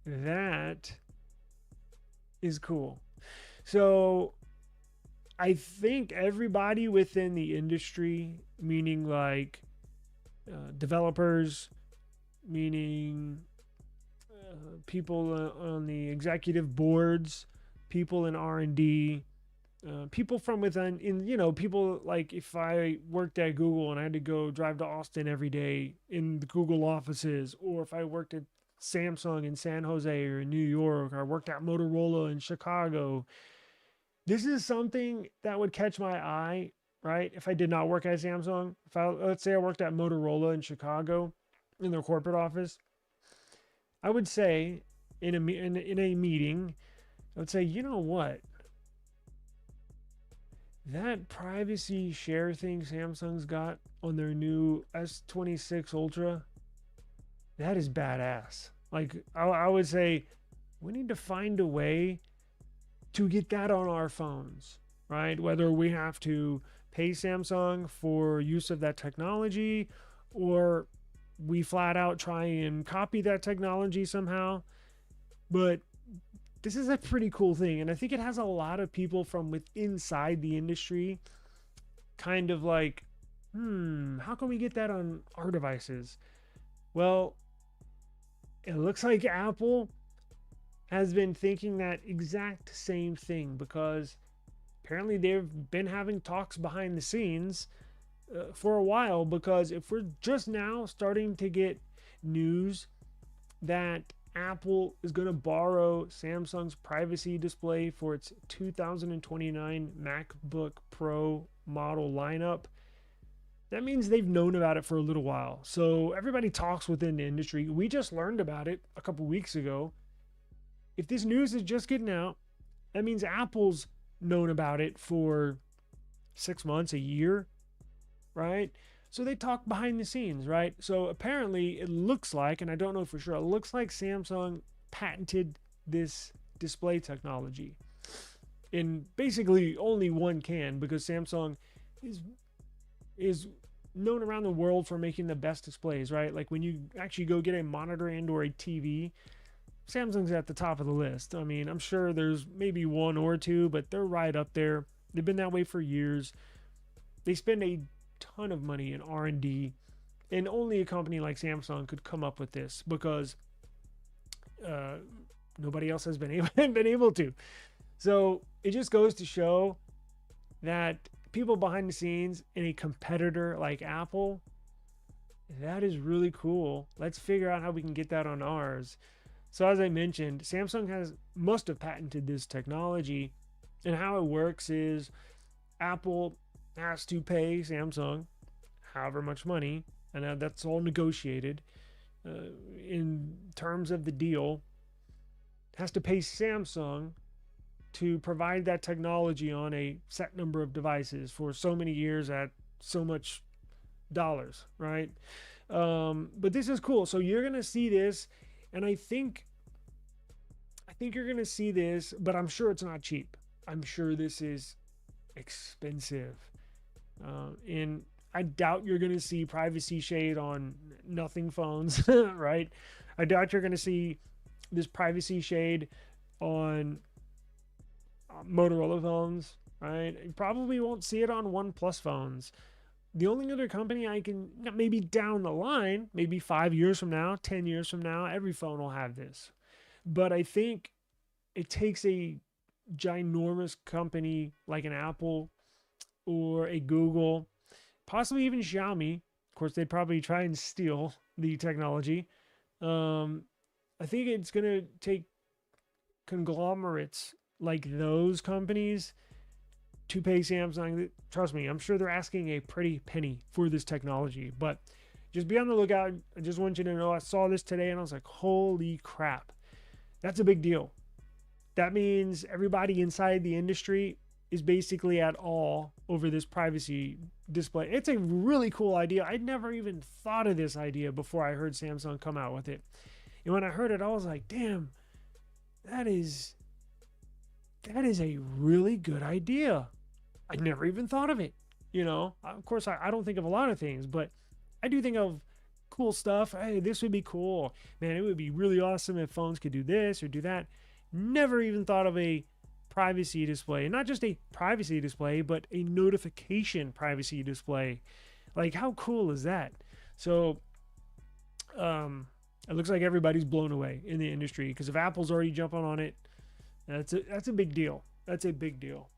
That is cool. So I think everybody within the industry, meaning like developers, meaning people on the executive boards, people in R&D, people from within, people like if I worked at Google and I had to go drive to Austin every day in the Google offices, or if I worked at Samsung in San Jose or in New York, or I worked at Motorola in Chicago, this is something that would catch my eye, right? If I did not work at Samsung, if I, let's say I worked at Motorola in Chicago in their corporate office, I would say in a meeting, I would say, you know what? That privacy share thing Samsung's got on their new S26 Ultra, that is badass. Like, I would say we need to find a way to get that on our phones, right? Whether we have to pay Samsung for use of that technology, or we flat out try and copy that technology somehow. But this is a pretty cool thing, and I think it has a lot of people from inside the industry kind of like, how can we get that on our devices? Well, it looks like Apple has been thinking that exact same thing, because apparently they've been having talks behind the scenes for a while. Because if we're just now starting to get news that Apple is going to borrow Samsung's privacy display for its 2029 MacBook Pro model lineup, that means they've known about it for a little while. So everybody talks within the industry. We just learned about it a couple weeks ago. If this news is just getting out, that means Apple's known about it for 6 months, a year, right? So they talk behind the scenes, right? So apparently it looks like, and I don't know for sure, it looks like Samsung patented this display technology. And basically only one can, because Samsung is known around the world for making the best displays, right? Like when you actually go get a monitor and or a TV, Samsung's at the top of the list. I mean, I'm sure there's maybe one or two, but they're right up there. They've been that way for years. They spend a ton of money in R&D, and only a company like Samsung could come up with this, because nobody else has been able to. So it just goes to show that people behind the scenes in a competitor like Apple, that is really cool. Let's figure out how we can get that on ours. So as I mentioned, Samsung must have patented this technology, and how it works is Apple has to pay Samsung however much money, and that's all negotiated in terms of the deal. It has to pay Samsung to provide that technology on a set number of devices for so many years at so much dollars, right? But this is cool. So you're gonna see this, and I think you're gonna see this, but I'm sure it's not cheap. I'm sure this is expensive. And I doubt you're going to see privacy shade on nothing phones, right? I doubt you're going to see this privacy shade on Motorola phones, right? You probably won't see it on OnePlus phones. The only other company I can, maybe down the line, maybe 5 years from now, 10 years from now, every phone will have this. But I think it takes a ginormous company like an Apple or a Google, possibly even Xiaomi. Of course, they'd probably try and steal the technology. I think it's going to take conglomerates like those companies to pay Samsung. Trust me, I'm sure they're asking a pretty penny for this technology, but just be on the lookout. I just want you to know I saw this today and I was like, holy crap. That's a big deal. That means everybody inside the industry is basically at all over this privacy display. It's a really cool idea. I'd never even thought of this idea before I heard Samsung come out with it. And when I heard it, I was like, damn, that is a really good idea. I never even thought of it. Of course, I don't think of a lot of things, but I do think of cool stuff. Hey, this would be cool. Man, it would be really awesome if phones could do this or do that. Never even thought of a privacy display. And not just a privacy display, but a notification privacy display. Like, how cool is that? So, it looks like everybody's blown away in the industry, because if Apple's already jumping on it, that's a big deal. That's a big deal.